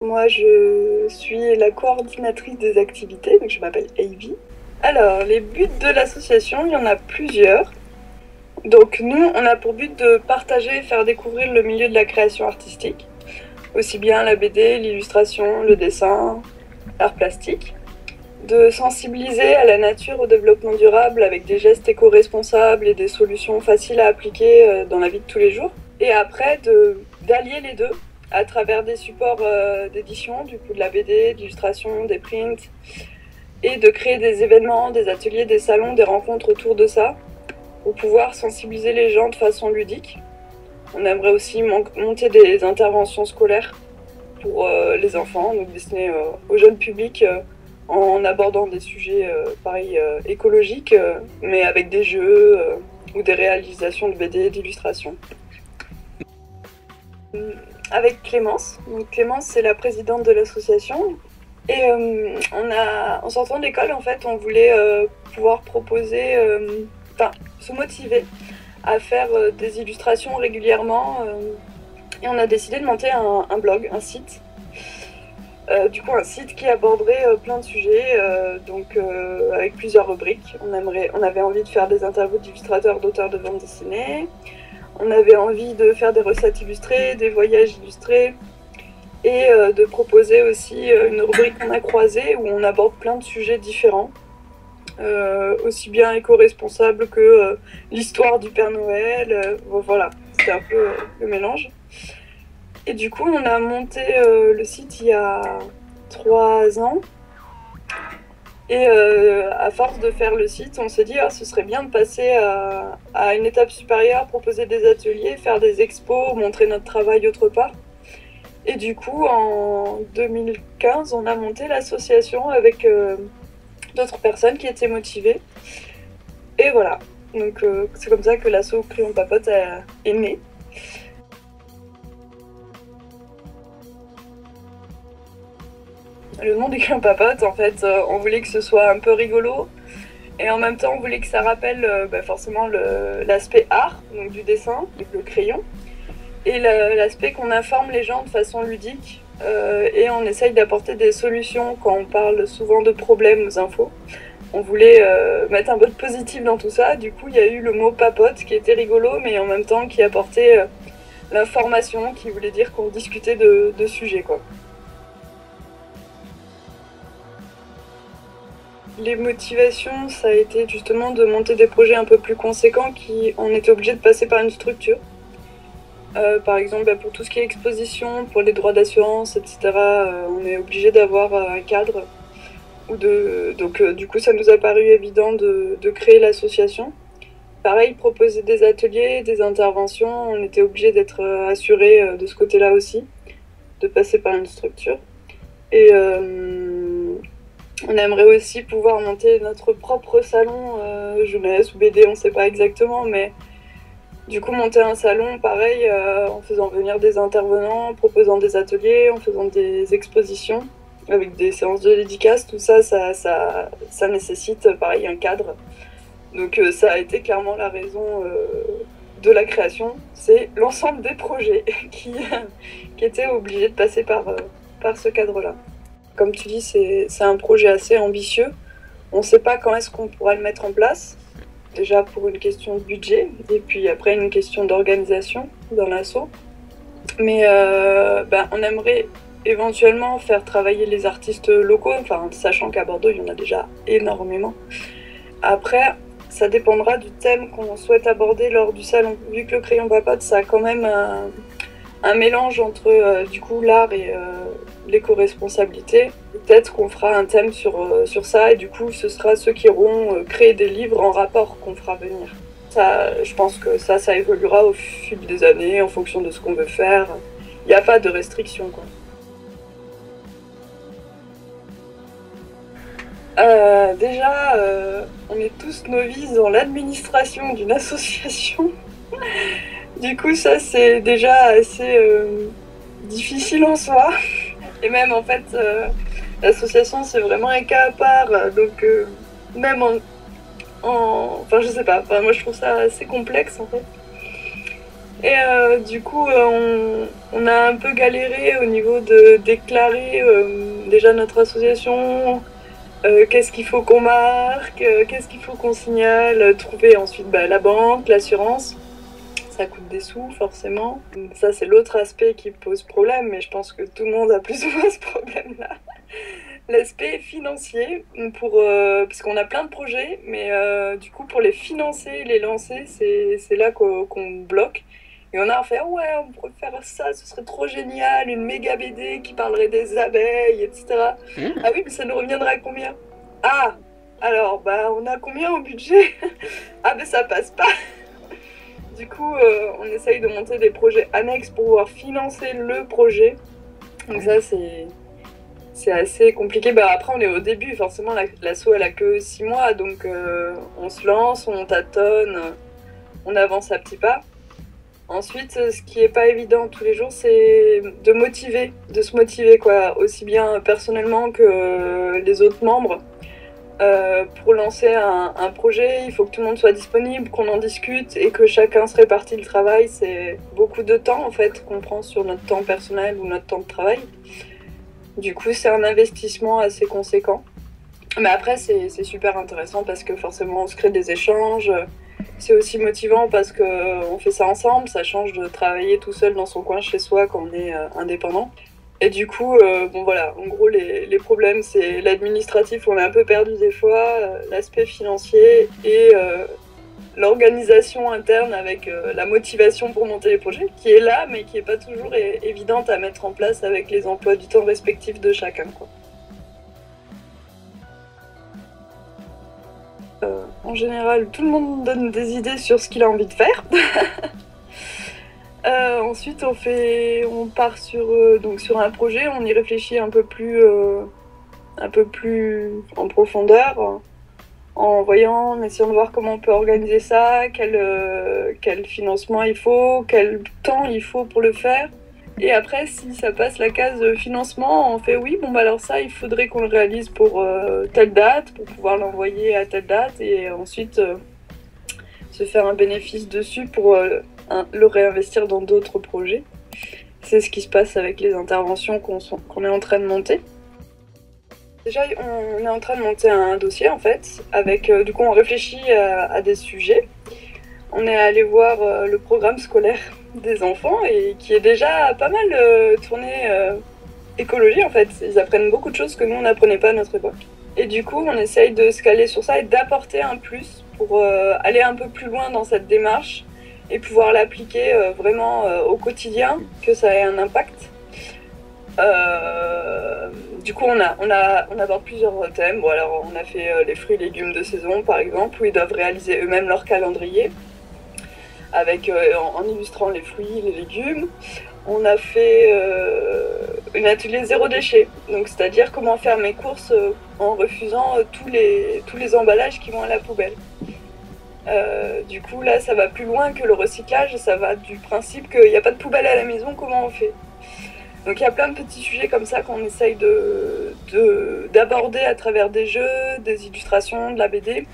Moi, je suis la coordinatrice des activités, donc je m'appelle Ivy. Alors, les buts de l'association, il y en a plusieurs. Donc nous, on a pour but de partager et faire découvrir le milieu de la création artistique, aussi bien la BD, l'illustration, le dessin, l'art plastique, de sensibiliser à la nature, au développement durable avec des gestes éco-responsables et des solutions faciles à appliquer dans la vie de tous les jours, et après d'allier les deux à travers des supports d'édition, du coup de la BD, de l'illustration, des prints, et de créer des événements, des ateliers, des salons, des rencontres autour de ça, pour pouvoir sensibiliser les gens de façon ludique. On aimerait aussi monter des interventions scolaires pour les enfants, donc destinées au jeune public, en abordant des sujets pareil écologiques, mais avec des jeux ou des réalisations de BD, d'illustration. Avec Clémence. Donc Clémence, c'est la présidente de l'association. Et en sortant de l'école, en fait, on voulait pouvoir proposer, se motiver à faire des illustrations régulièrement. Et on a décidé de monter un blog, un site. Un site qui aborderait plein de sujets, avec plusieurs rubriques. On avait envie de faire des interviews d'illustrateurs, d'auteurs de bande dessinée. On avait envie de faire des recettes illustrées, des voyages illustrés, et de proposer aussi une rubrique qu'on a croisée où on aborde plein de sujets différents, aussi bien éco-responsables que l'histoire du Père Noël. Voilà, c'était un peu le mélange. Et du coup, on a monté le site il y a 3 ans. Et à force de faire le site, on s'est dit ce serait bien de passer à une étape supérieure, proposer des ateliers, faire des expos, montrer notre travail autre part. Et du coup, en 2015, on a monté l'association avec d'autres personnes qui étaient motivées. Et voilà, donc c'est comme ça que l'asso Crayon Papote est né. Le nom du Crayon Papote, en fait, on voulait que ce soit un peu rigolo. Et en même temps, on voulait que ça rappelle forcément l'aspect art, donc du dessin, avec le crayon. Et l'aspect qu'on informe les gens de façon ludique. Et on essaye d'apporter des solutions quand on parle souvent de problèmes aux infos. On voulait mettre un peu de positif dans tout ça. Du coup, il y a eu le mot papote qui était rigolo, mais en même temps qui apportait l'information, qui voulait dire qu'on discutait de sujets, quoi. Les motivations, ça a été justement de monter des projets un peu plus conséquents on était obligé de passer par une structure. Par exemple, pour tout ce qui est exposition, pour les droits d'assurance, etc., on est obligé d'avoir un cadre. Du coup, ça nous a paru évident de créer l'association. Pareil, proposer des ateliers, des interventions, on était obligé d'être assuré de ce côté-là aussi, de passer par une structure. Et on aimerait aussi pouvoir monter notre propre salon jeunesse ou BD, on ne sait pas exactement, mais du coup monter un salon pareil en faisant venir des intervenants, en proposant des ateliers, en faisant des expositions avec des séances de dédicaces, tout ça, ça nécessite pareil un cadre. Donc ça a été clairement la raison de la création, c'est l'ensemble des projets qui étaient obligés de passer par ce cadre-là. Comme tu dis, c'est un projet assez ambitieux. On ne sait pas quand est-ce qu'on pourra le mettre en place. Déjà pour une question de budget, et puis après une question d'organisation dans l'asso. Mais on aimerait éventuellement faire travailler les artistes locaux, sachant qu'à Bordeaux, il y en a déjà énormément. Après, ça dépendra du thème qu'on souhaite aborder lors du salon. Vu que le Crayon Papote, ça a quand même un mélange entre l'art et l'éco-responsabilité. Peut-être qu'on fera un thème sur ça, et du coup ce sera ceux qui auront créé des livres en rapport qu'on fera venir. Ça, je pense que ça évoluera au fil des années en fonction de ce qu'on veut faire. Il n'y a pas de restriction, quoi. On est tous novices dans l'administration d'une association. Du coup, ça c'est déjà assez difficile en soi. Et même en fait, l'association c'est vraiment un cas à part. Donc je sais pas. Moi je trouve ça assez complexe en fait. Et du coup, on a un peu galéré au niveau de déclarer déjà notre association, qu'est-ce qu'il faut qu'on marque, qu'est-ce qu'il faut qu'on signale, trouver ensuite la banque, l'assurance. Ça coûte des sous, forcément. Ça, c'est l'autre aspect qui pose problème, mais je pense que tout le monde a plus ou moins ce problème-là. L'aspect financier, parce qu'on a plein de projets, mais du coup, pour les financer, les lancer, c'est là qu'on bloque. Et on a à faire, ouais, on pourrait faire ça, ce serait trop génial, une méga BD qui parlerait des abeilles, etc. Ah oui, mais ça nous reviendra à combien? Ah, alors, on a combien au budget? Ah, ben ça passe pas. Du coup, on essaye de monter des projets annexes pour pouvoir financer le projet. Donc ça, c'est assez compliqué. Après, on est au début. Forcément, l'asso, elle a que 6 mois. Donc, on se lance, on tâtonne, on avance à petits pas. Ensuite, ce qui est pas évident tous les jours, c'est de se motiver, quoi. Aussi bien personnellement que les autres membres. Pour lancer un projet, il faut que tout le monde soit disponible, qu'on en discute et que chacun se répartit le travail. C'est beaucoup de temps en fait qu'on prend sur notre temps personnel ou notre temps de travail. Du coup, c'est un investissement assez conséquent. Mais après, c'est super intéressant parce que forcément, on se crée des échanges. C'est aussi motivant parce qu'on fait ça ensemble. Ça change de travailler tout seul dans son coin chez soi quand on est indépendant. Et du coup, voilà, en gros, les problèmes, c'est l'administratif, on est un peu perdu des fois, l'aspect financier et l'organisation interne avec la motivation pour monter les projets, qui est là, mais qui n'est pas toujours évidente à mettre en place avec les emplois du temps respectifs de chacun, quoi. En général, tout le monde donne des idées sur ce qu'il a envie de faire. Ensuite, on part sur un projet, on y réfléchit un peu plus en profondeur, en essayant de voir comment on peut organiser ça, quel financement il faut, quel temps il faut pour le faire. Et après, si ça passe la case financement, on fait oui, alors ça, il faudrait qu'on le réalise pour telle date, pour pouvoir l'envoyer à telle date, et ensuite se faire un bénéfice dessus pour le réinvestir dans d'autres projets. C'est ce qui se passe avec les interventions qu'on est en train de monter. Déjà, on est en train de monter un dossier en fait, avec du coup on réfléchit à des sujets. On est allé voir le programme scolaire des enfants et qui est déjà pas mal tourné écologie en fait. Ils apprennent beaucoup de choses que nous on n'apprenait pas à notre époque. Et du coup, on essaye de se caler sur ça et d'apporter un plus pour aller un peu plus loin dans cette démarche et pouvoir l'appliquer vraiment au quotidien, que ça ait un impact. Du coup, on aborde plusieurs thèmes. Bon, alors, on a fait les fruits et légumes de saison, par exemple, où ils doivent réaliser eux-mêmes leur calendrier, avec, en illustrant les fruits, les légumes. On a fait un atelier zéro déchet, donc c'est-à-dire comment faire mes courses en refusant tous les emballages qui vont à la poubelle. Du coup, là, ça va plus loin que le recyclage, ça va du principe qu'il n'y a pas de poubelle à la maison, comment on fait? Donc il y a plein de petits sujets comme ça qu'on essaye d'aborder à travers des jeux, des illustrations, de la BD,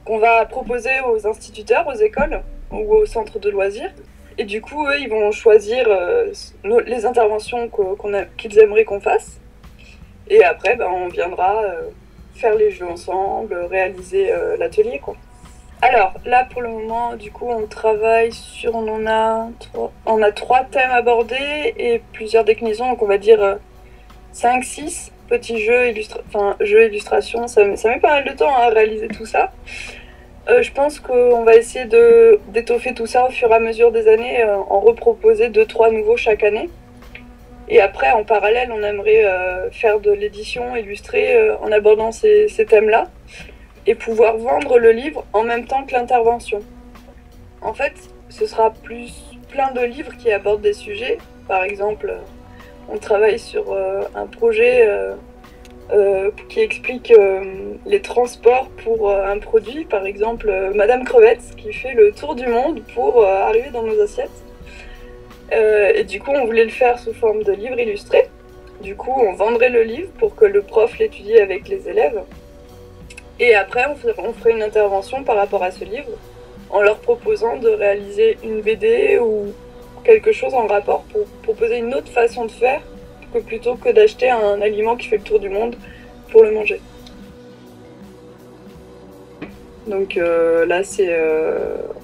qu'on va proposer aux instituteurs, aux écoles ou aux centres de loisirs. Et du coup, eux, ils vont choisir les interventions qu'ils aimeraient qu'on fasse. Et après, on viendra faire les jeux ensemble, réaliser l'atelier, quoi. Alors, là, pour le moment, du coup, on travaille sur... On a 3 thèmes abordés et plusieurs déclinaisons. Donc, on va dire 5-6 petits jeux, jeux illustrations. Ça met pas mal de temps à réaliser tout ça. Je pense qu'on va essayer d'étoffer tout ça au fur et à mesure des années, en reproposer 2-3 nouveaux chaque année. Et après, en parallèle, on aimerait faire de l'édition illustrée en abordant ces thèmes-là et pouvoir vendre le livre en même temps que l'intervention. En fait, ce sera plus plein de livres qui abordent des sujets. Par exemple, on travaille sur un projet qui explique les transports pour un produit. Par exemple, Madame Crevette qui fait le tour du monde pour arriver dans nos assiettes. Et du coup, on voulait le faire sous forme de livre illustré. Du coup, on vendrait le livre pour que le prof l'étudie avec les élèves. Et après, on ferait une intervention par rapport à ce livre, en leur proposant de réaliser une BD ou quelque chose en rapport pour proposer une autre façon de faire que plutôt que d'acheter un aliment qui fait le tour du monde pour le manger. Donc là,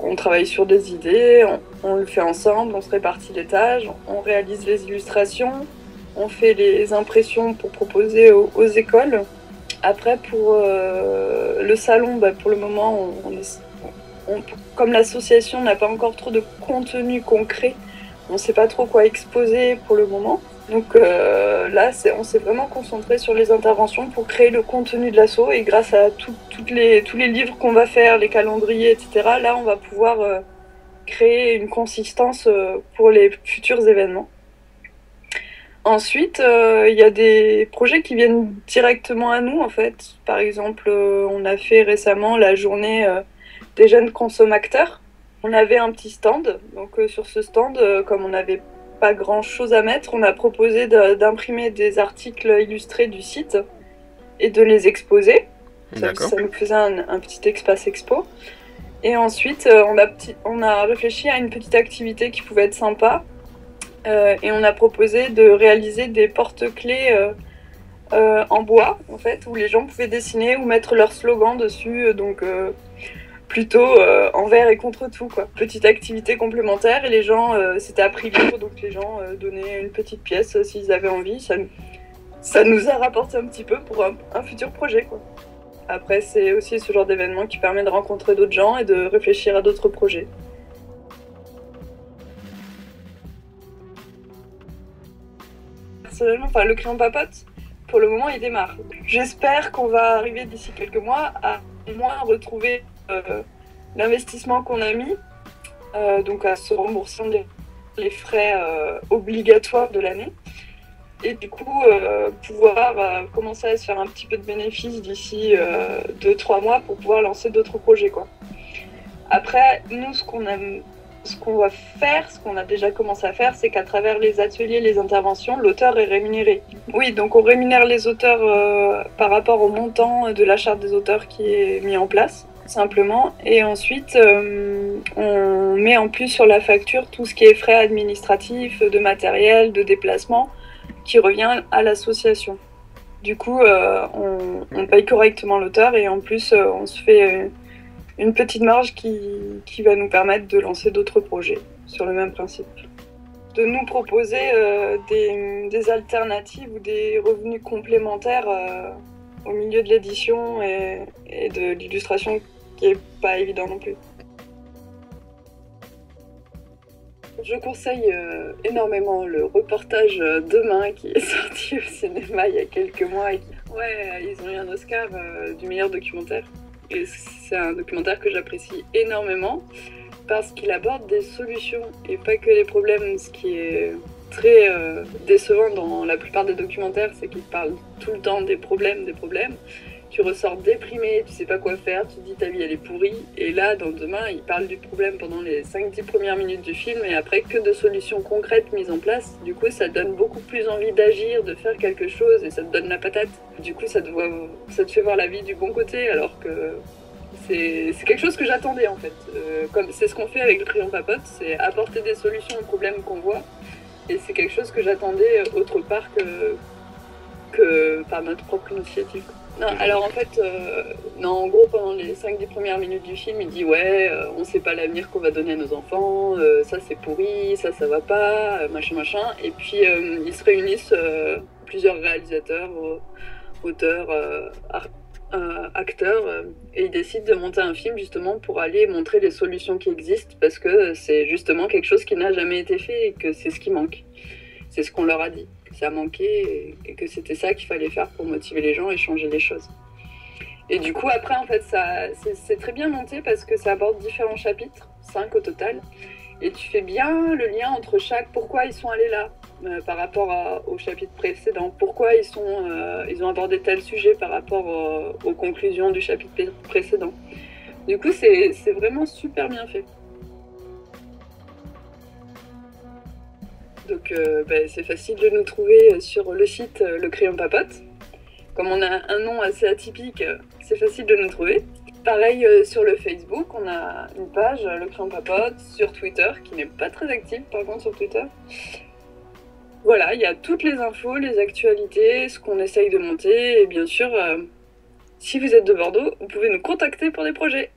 on travaille sur des idées, on le fait ensemble, on se répartit les tâches, on réalise les illustrations, on fait les impressions pour proposer aux écoles. Après, pour le salon, pour le moment, comme l'association n'a pas encore trop de contenu concret, on ne sait pas trop quoi exposer pour le moment. Donc là, on s'est vraiment concentré sur les interventions pour créer le contenu de l'asso. Et grâce à tous les livres qu'on va faire, les calendriers, etc., là, on va pouvoir créer une consistance pour les futurs événements. Ensuite, il y a des projets qui viennent directement à nous, en fait. Par exemple, on a fait récemment la journée des jeunes consommateurs. On avait un petit stand. Donc sur ce stand, comme on n'avait pas grand-chose à mettre, on a proposé d'imprimer des articles illustrés du site et de les exposer. Ça nous faisait un petit espace expo. Et ensuite, on a réfléchi à une petite activité qui pouvait être sympa. Et on a proposé de réaliser des porte-clés en bois, en fait, où les gens pouvaient dessiner ou mettre leur slogan dessus, donc plutôt envers et contre tout, quoi. Petite activité complémentaire, et les gens, c'était à prix libre, donc les gens donnaient une petite pièce s'ils avaient envie. Ça nous a rapporté un petit peu pour un futur projet, quoi. Après, c'est aussi ce genre d'événement qui permet de rencontrer d'autres gens et de réfléchir à d'autres projets. Personnellement, le crayon papote, pour le moment, il démarre. J'espère qu'on va arriver d'ici quelques mois à au moins retrouver l'investissement qu'on a mis, donc à se rembourser les frais obligatoires de l'année. Et du coup, pouvoir commencer à se faire un petit peu de bénéfices d'ici 2-3 mois pour pouvoir lancer d'autres projets, quoi. Après, nous, ce qu'on va faire, ce qu'on a déjà commencé à faire, c'est qu'à travers les ateliers, les interventions, l'auteur est rémunéré. Oui, donc on rémunère les auteurs par rapport au montant de la charte des auteurs qui est mis en place, simplement. Et ensuite, on met en plus sur la facture tout ce qui est frais administratifs, de matériel, de déplacement, qui revient à l'association. Du coup, on paye correctement l'auteur et en plus, on se fait une petite marge qui va nous permettre de lancer d'autres projets sur le même principe. De nous proposer des alternatives ou des revenus complémentaires au milieu de l'édition et de l'illustration qui n'est pas évident non plus. Je conseille énormément le reportage Demain qui est sorti au cinéma il y a quelques mois. Ouais, ils ont eu un Oscar du meilleur documentaire. Et c'est un documentaire que j'apprécie énormément parce qu'il aborde des solutions et pas que les problèmes. Ce qui est très décevant dans la plupart des documentaires, c'est qu'ils parlent tout le temps des problèmes. Tu ressors déprimé, tu sais pas quoi faire, tu te dis ta vie elle est pourrie. Et là, dans Demain, il parle du problème pendant les 5-10 premières minutes du film et après que de solutions concrètes mises en place. Du coup, ça donne beaucoup plus envie d'agir, de faire quelque chose et ça te donne la patate. Du coup, ça te fait voir la vie du bon côté alors que c'est quelque chose que j'attendais en fait. Comme c'est ce qu'on fait avec le crayon papote, c'est apporter des solutions aux problèmes qu'on voit. Et c'est quelque chose que j'attendais autre part que par notre propre initiative. Non, alors en fait, en gros, pendant les 5-10 premières minutes du film, il dit ouais, on sait pas l'avenir qu'on va donner à nos enfants, ça c'est pourri, ça va pas, machin. Et puis ils se réunissent, plusieurs réalisateurs, auteurs, acteurs, et ils décident de monter un film justement pour aller montrer les solutions qui existent parce que c'est justement quelque chose qui n'a jamais été fait et que c'est ce qui manque. C'est ce qu'on leur a dit. Ça manquait et que c'était ça qu'il fallait faire pour motiver les gens et changer les choses. Et du coup, après, en fait, c'est très bien monté parce que ça aborde différents chapitres, 5 au total, et tu fais bien le lien entre pourquoi ils sont allés là par rapport au chapitre précédent, pourquoi ils ont abordé tel sujet par rapport aux conclusions du chapitre précédent. Du coup, c'est vraiment super bien fait. Donc c'est facile de nous trouver sur le site Le Crayon Papote. Comme on a un nom assez atypique, c'est facile de nous trouver. Pareil sur le Facebook, on a une page, Le Crayon Papote, sur Twitter, qui n'est pas très active par contre sur Twitter. Voilà, il y a toutes les infos, les actualités, ce qu'on essaye de monter, et bien sûr, si vous êtes de Bordeaux, vous pouvez nous contacter pour des projets.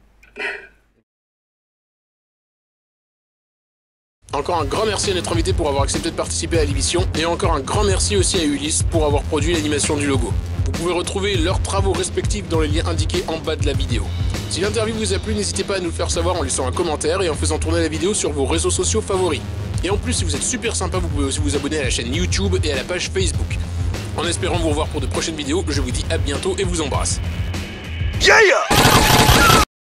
Encore un grand merci à notre invité pour avoir accepté de participer à l'émission, et encore un grand merci aussi à Ulysse pour avoir produit l'animation du logo. Vous pouvez retrouver leurs travaux respectifs dans les liens indiqués en bas de la vidéo. Si l'interview vous a plu, n'hésitez pas à nous le faire savoir en laissant un commentaire et en faisant tourner la vidéo sur vos réseaux sociaux favoris. Et en plus, si vous êtes super sympa, vous pouvez aussi vous abonner à la chaîne YouTube et à la page Facebook. En espérant vous revoir pour de prochaines vidéos, je vous dis à bientôt et vous embrasse. Yeah!